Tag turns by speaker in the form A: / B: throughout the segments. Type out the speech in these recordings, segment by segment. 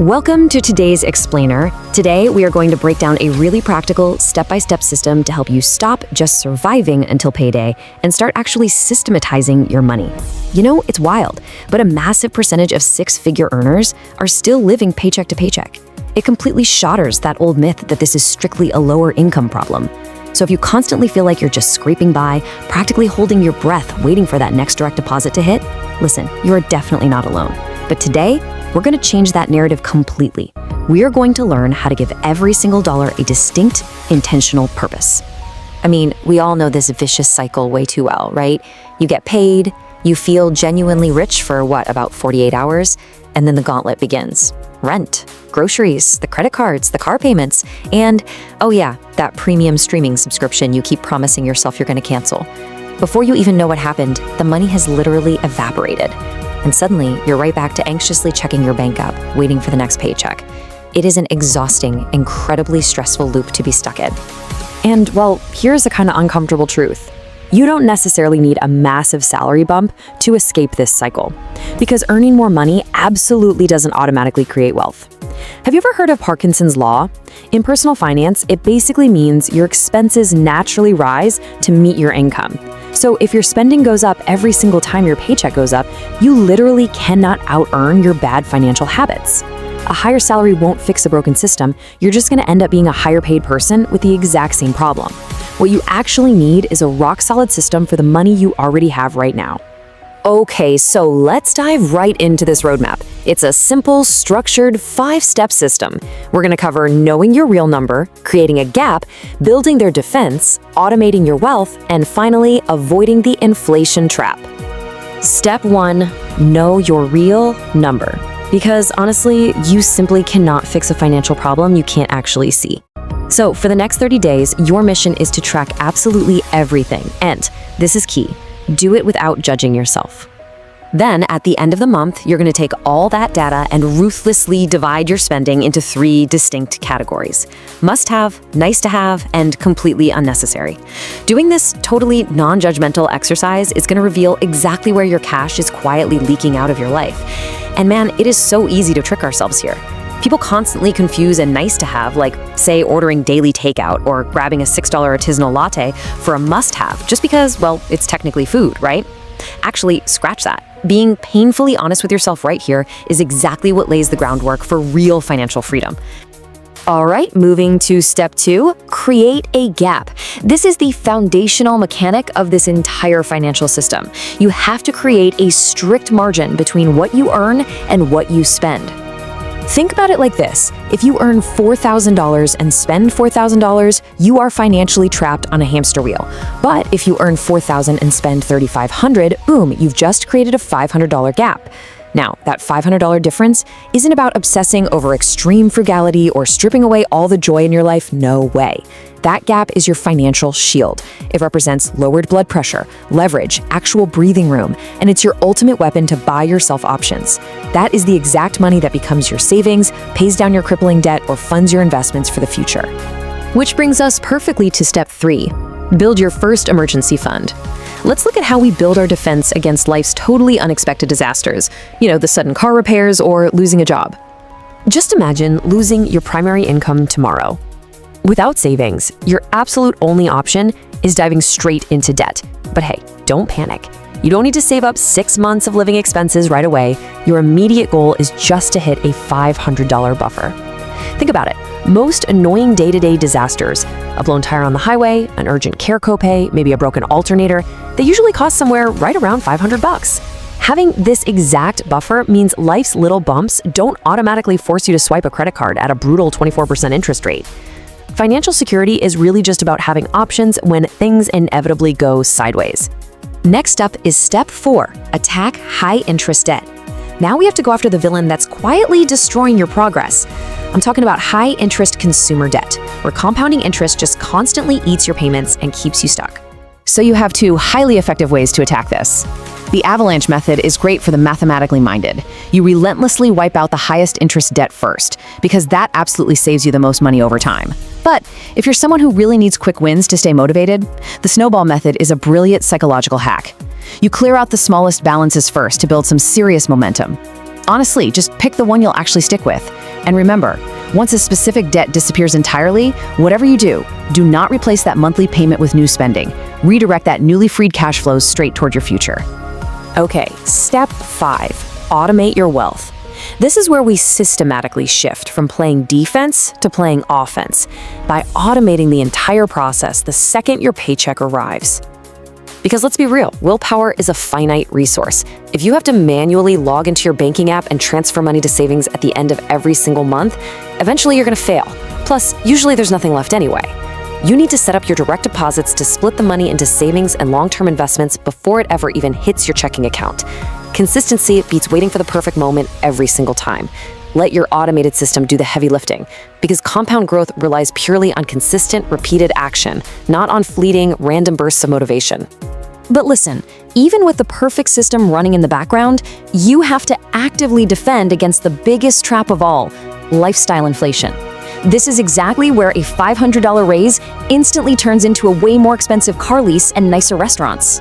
A: Welcome to today's Explainer. Today, we are going to break down a really practical, step-by-step system to help you stop just surviving until payday and start actually systematizing your money. You know, it's wild, but a massive percentage of six-figure earners are still living paycheck to paycheck. It completely shatters that old myth that this is strictly a lower income problem. So if you constantly feel like you're just scraping by, practically holding your breath, waiting for that next direct deposit to hit, listen, you are definitely not alone. But today, we're going to change that narrative completely. We are going to learn how to give every single dollar a distinct, intentional purpose. I mean, we all know this vicious cycle way too well, right? You get paid, you feel genuinely rich for about 48 hours, and then the gauntlet begins. Rent, groceries, the credit cards, the car payments, and, oh yeah, that premium streaming subscription you keep promising yourself you're going to cancel. Before you even know what happened, the money has literally evaporated. And suddenly, you're right back to anxiously checking your bank app, waiting for the next paycheck. It is an exhausting, incredibly stressful loop to be stuck in. And, well, here's the kind of uncomfortable truth. You don't necessarily need a massive salary bump to escape this cycle, because earning more money absolutely doesn't automatically create wealth. Have you ever heard of Parkinson's law? In personal finance, it basically means your expenses naturally rise to meet your income. So if your spending goes up every single time your paycheck goes up, you literally cannot out-earn your bad financial habits. A higher salary won't fix a broken system. You're just going to end up being a higher paid person with the exact same problem. What you actually need is a rock-solid system for the money you already have right now. Okay, so let's dive right into this roadmap. It's a simple, structured, 5-step system. We're going to cover knowing your real number, creating a gap, building their defense, automating your wealth, and finally, avoiding the inflation trap. Step 1, know your real number. Because honestly, you simply cannot fix a financial problem you can't actually see. So for the next 30 days, your mission is to track absolutely everything. And this is key. Do it without judging yourself. Then, at the end of the month, you're going to take all that data and ruthlessly divide your spending into 3 distinct categories: must-have, nice-to-have, and completely unnecessary. Doing this totally non-judgmental exercise is going to reveal exactly where your cash is quietly leaking out of your life. And man, it is so easy to trick ourselves here. People constantly confuse a nice-to-have, like, say, ordering daily takeout or grabbing a $6 artisanal latte, for a must-have, just because, well, it's technically food, right? Actually, scratch that. Being painfully honest with yourself right here is exactly what lays the groundwork for real financial freedom. All right, moving to step 2, create a gap. This is the foundational mechanic of this entire financial system. You have to create a strict margin between what you earn and what you spend. Think about it like this. If you earn $4,000 and spend $4,000, you are financially trapped on a hamster wheel. But if you earn $4,000 and spend $3,500, boom, you've just created a $500 gap. Now, that $500 difference isn't about obsessing over extreme frugality or stripping away all the joy in your life. No way. That gap is your financial shield. It represents lowered blood pressure, leverage, actual breathing room, and it's your ultimate weapon to buy yourself options. That is the exact money that becomes your savings, pays down your crippling debt, or funds your investments for the future. Which brings us perfectly to step 3. Build your first emergency fund. Let's look at how we build our defense against life's totally unexpected disasters. You know, the sudden car repairs or losing a job. Just imagine losing your primary income tomorrow. Without savings, your absolute only option is diving straight into debt. But hey, don't panic. You don't need to save up 6 months of living expenses right away. Your immediate goal is just to hit a $500 buffer. Think about it. Most annoying day-to-day disasters, a blown tire on the highway, an urgent care copay, maybe a broken alternator, they usually cost somewhere right around $500. Having this exact buffer means life's little bumps don't automatically force you to swipe a credit card at a brutal 24% interest rate. Financial security is really just about having options when things inevitably go sideways. Next up is step 4, attack high-interest debt. Now we have to go after the villain that's quietly destroying your progress. I'm talking about high-interest consumer debt, where compounding interest just constantly eats your payments and keeps you stuck. So you have 2 highly effective ways to attack this. The Avalanche method is great for the mathematically minded. You relentlessly wipe out the highest interest debt first, because that absolutely saves you the most money over time. But if you're someone who really needs quick wins to stay motivated, the Snowball method is a brilliant psychological hack. You clear out the smallest balances first to build some serious momentum. Honestly, just pick the one you'll actually stick with. And remember, once a specific debt disappears entirely, whatever you do, do not replace that monthly payment with new spending. Redirect that newly freed cash flows straight toward your future. Okay, step 5, automate your wealth. This is where we systematically shift from playing defense to playing offense by automating the entire process the second your paycheck arrives. Because let's be real, willpower is a finite resource. If you have to manually log into your banking app and transfer money to savings at the end of every single month, eventually you're going to fail. Plus, usually there's nothing left anyway. You need to set up your direct deposits to split the money into savings and long-term investments before it ever even hits your checking account. Consistency beats waiting for the perfect moment every single time. Let your automated system do the heavy lifting, because compound growth relies purely on consistent, repeated action, not on fleeting, random bursts of motivation. But listen, even with the perfect system running in the background, you have to actively defend against the biggest trap of all, lifestyle inflation. This is exactly where a $500 raise instantly turns into a way more expensive car lease and nicer restaurants.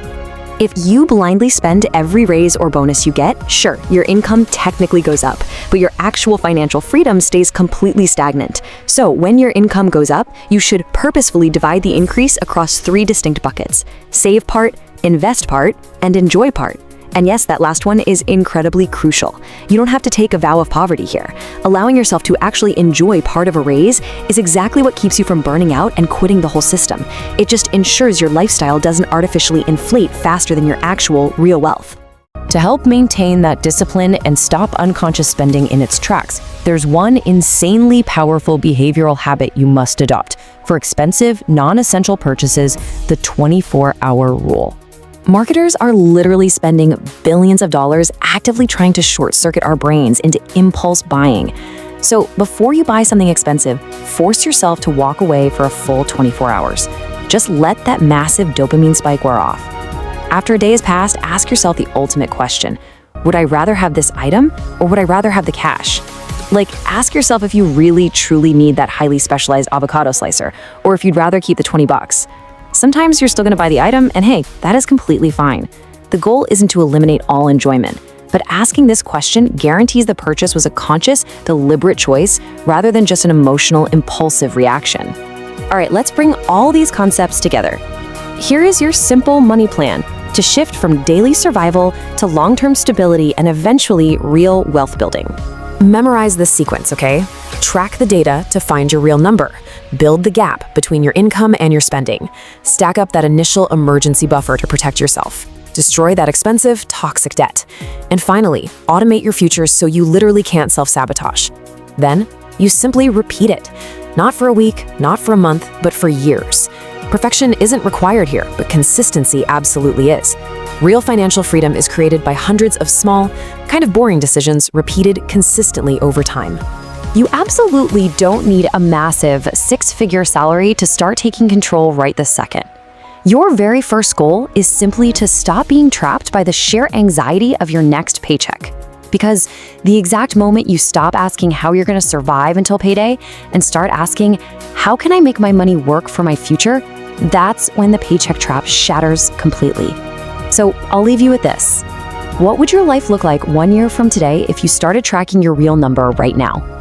A: If you blindly spend every raise or bonus you get, sure, your income technically goes up, but your actual financial freedom stays completely stagnant. So when your income goes up, you should purposefully divide the increase across 3 distinct buckets: save part, invest part, and enjoy part. And yes, that last one is incredibly crucial. You don't have to take a vow of poverty here. Allowing yourself to actually enjoy part of a raise is exactly what keeps you from burning out and quitting the whole system. It just ensures your lifestyle doesn't artificially inflate faster than your actual real wealth. To help maintain that discipline and stop unconscious spending in its tracks, there's one insanely powerful behavioral habit you must adopt. For expensive, non-essential purchases, the 24-hour rule. Marketers are literally spending billions of dollars actively trying to short-circuit our brains into impulse buying. So before you buy something expensive, force yourself to walk away for a full 24 hours. Just let that massive dopamine spike wear off. After a day has passed, ask yourself the ultimate question: would I rather have this item, or would I rather have the cash? Like, ask yourself if you really truly need that highly specialized avocado slicer, or if you'd rather keep the 20 bucks. Sometimes you're still going to buy the item, and hey, that is completely fine. The goal isn't to eliminate all enjoyment, but asking this question guarantees the purchase was a conscious, deliberate choice rather than just an emotional, impulsive reaction. All right, let's bring all these concepts together. Here is your simple money plan to shift from daily survival to long-term stability and eventually real wealth building. Memorize this sequence, okay? Track the data to find your real number. Build the gap between your income and your spending. Stack up that initial emergency buffer to protect yourself. Destroy that expensive, toxic debt. And finally, automate your future so you literally can't self-sabotage. Then, you simply repeat it. Not for a week, not for a month, but for years. Perfection isn't required here, but consistency absolutely is. Real financial freedom is created by hundreds of small, kind of boring decisions repeated consistently over time. You absolutely don't need a massive 6-figure salary to start taking control right this second. Your very first goal is simply to stop being trapped by the sheer anxiety of your next paycheck. Because the exact moment you stop asking how you're going to survive until payday and start asking, how can I make my money work for my future? That's when the paycheck trap shatters completely. So I'll leave you with this. What would your life look like 1 year from today if you started tracking your real number right now?